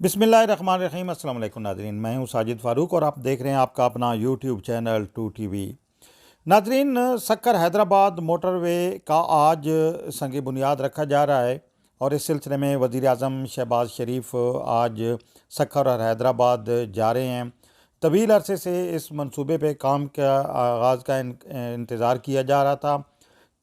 बिस्मिल्लाहिर्रहमानिर्रहीम। अस्सलाम वालेकुम नाज़रीन, मैं हूं साजिद फ़ारूक और आप देख रहे हैं आपका अपना यूट्यूब चैनल 2TV। नाज़रीन, सक्कर हैदराबाद मोटरवे का आज संग बुनियाद रखा जा रहा है और इस सिलसिले में वज़ीर आज़म शहबाज शरीफ आज सक्कर और हैदराबाद जा रहे हैं। तवील अरसे से इस मंसूबे पे काम का आगाज़ का इंतज़ार किया जा रहा था।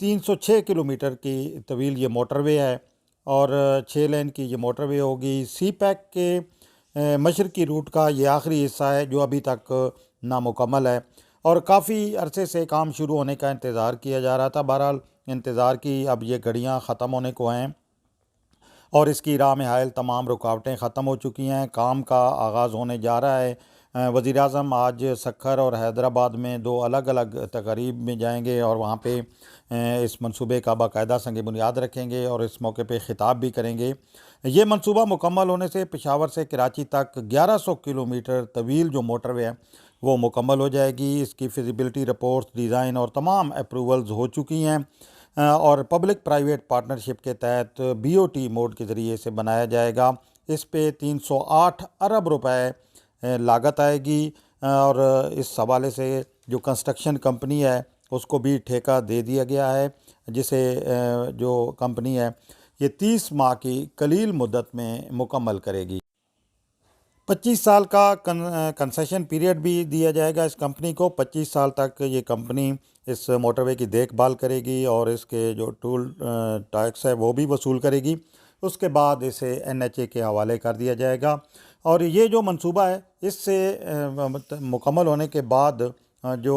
306 किलोमीटर की तवील ये मोटरवे है और 6 लेन की ये मोटरवे होगी। सी पैक के मशरकी रूट का ये आखिरी हिस्सा है जो अभी तक नामुकम्मल है और काफ़ी अरसे से काम शुरू होने का इंतज़ार किया जा रहा था। बहरहाल इंतज़ार की अब ये घड़ियाँ ख़त्म होने को हैं और इसकी राह में हायल तमाम रुकावटें ख़त्म हो चुकी हैं। काम का आगाज़ होने जा रहा है। वज़ीर आज़म आज सक्खर और हैदराबाद में दो अलग अलग तक़रीब में जाएंगे और वहाँ पे इस मंसूबे का बाकायदा संग बुनियाद रखेंगे और इस मौके पे ख़िताब भी करेंगे। ये मंसूबा मुकम्मल होने से पेशावर से कराची तक 1100 किलोमीटर तवील जो मोटरवे है वो मुकम्मल हो जाएगी। इसकी फ़िज़िबिलिटी रिपोर्ट, डिज़ाइन और तमाम अप्रूवल्स हो चुकी हैं और पब्लिक प्राइवेट पार्टनरशिप के तहत BOT मोड के ज़रिए से बनाया जाएगा। इस पे 308 अरब रुपए लागत आएगी और इस हवाले से जो कंस्ट्रक्शन कंपनी है उसको भी ठेका दे दिया गया है, जिसे जो कंपनी है ये 30 माह की कलील मुद्दत में मुकम्मल करेगी। 25 साल का कंसेशन पीरियड भी दिया जाएगा इस कंपनी को। 25 साल तक ये कंपनी इस मोटरवे की देखभाल करेगी और इसके जो टूल टैक्स है वो भी वसूल करेगी। उसके बाद इसे NHA के हवाले कर दिया जाएगा और ये जो मंसूबा है इससे मुकम्मल होने के बाद जो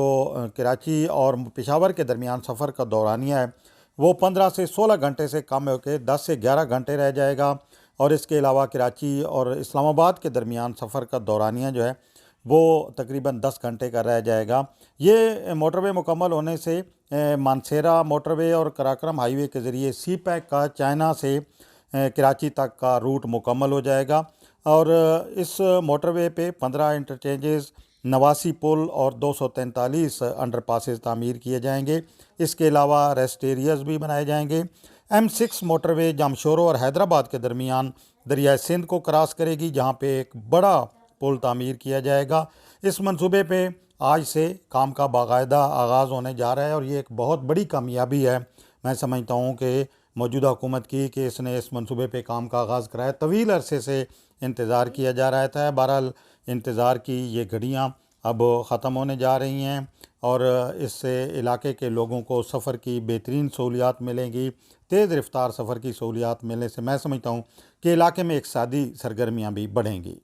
कराची और पेशावर के दरमियान सफ़र का दौरानिया है वो 15 से 16 घंटे से कम होकर 10 से 11 घंटे रह जाएगा और इसके अलावा कराची और इस्लामाबाद के दरमियान सफ़र का दौरानिया जो है वो तकरीबन 10 घंटे का रह जाएगा। ये मोटरवे मुकम्मल होने से मानसेरा मोटरवे और कराक्रम हाईवे के ज़रिए सी पैक का चाइना से कराची तक का रूट मुकम्मल हो जाएगा और इस मोटरवे पे 15 इंटरचेंजेस, 89 पुल और 243 अंडरपासेस तामीर किए जाएंगे। इसके अलावा रेस्ट एरियाज़ भी बनाए जाएंगे। M6 मोटरवे जामशोरो और हैदराबाद के दरमियान दरिया सिंध को क्रॉस करेगी, जहां पे एक बड़ा पुल तामीर किया जाएगा। इस मंसूबे पे आज से काम का बाकायदा आगाज़ होने जा रहा है और ये एक बहुत बड़ी कामयाबी है, मैं समझता हूँ कि मौजूदा हुकूमत की, कि इसने इस मंसूबे पे काम का आगाज़ कराया। तवील अरसे से इंतज़ार किया जा रहा था। बहरहाल इंतज़ार की ये घड़ियाँ अब ख़त्म होने जा रही हैं और इससे इलाके के लोगों को सफ़र की बेहतरीन सहूलियात मिलेंगी। तेज़ रफ्तार सफ़र की सहूलियात मिलने से मैं समझता हूँ कि इलाके में इक़्तिसादी सरगर्मियाँ भी बढ़ेंगी।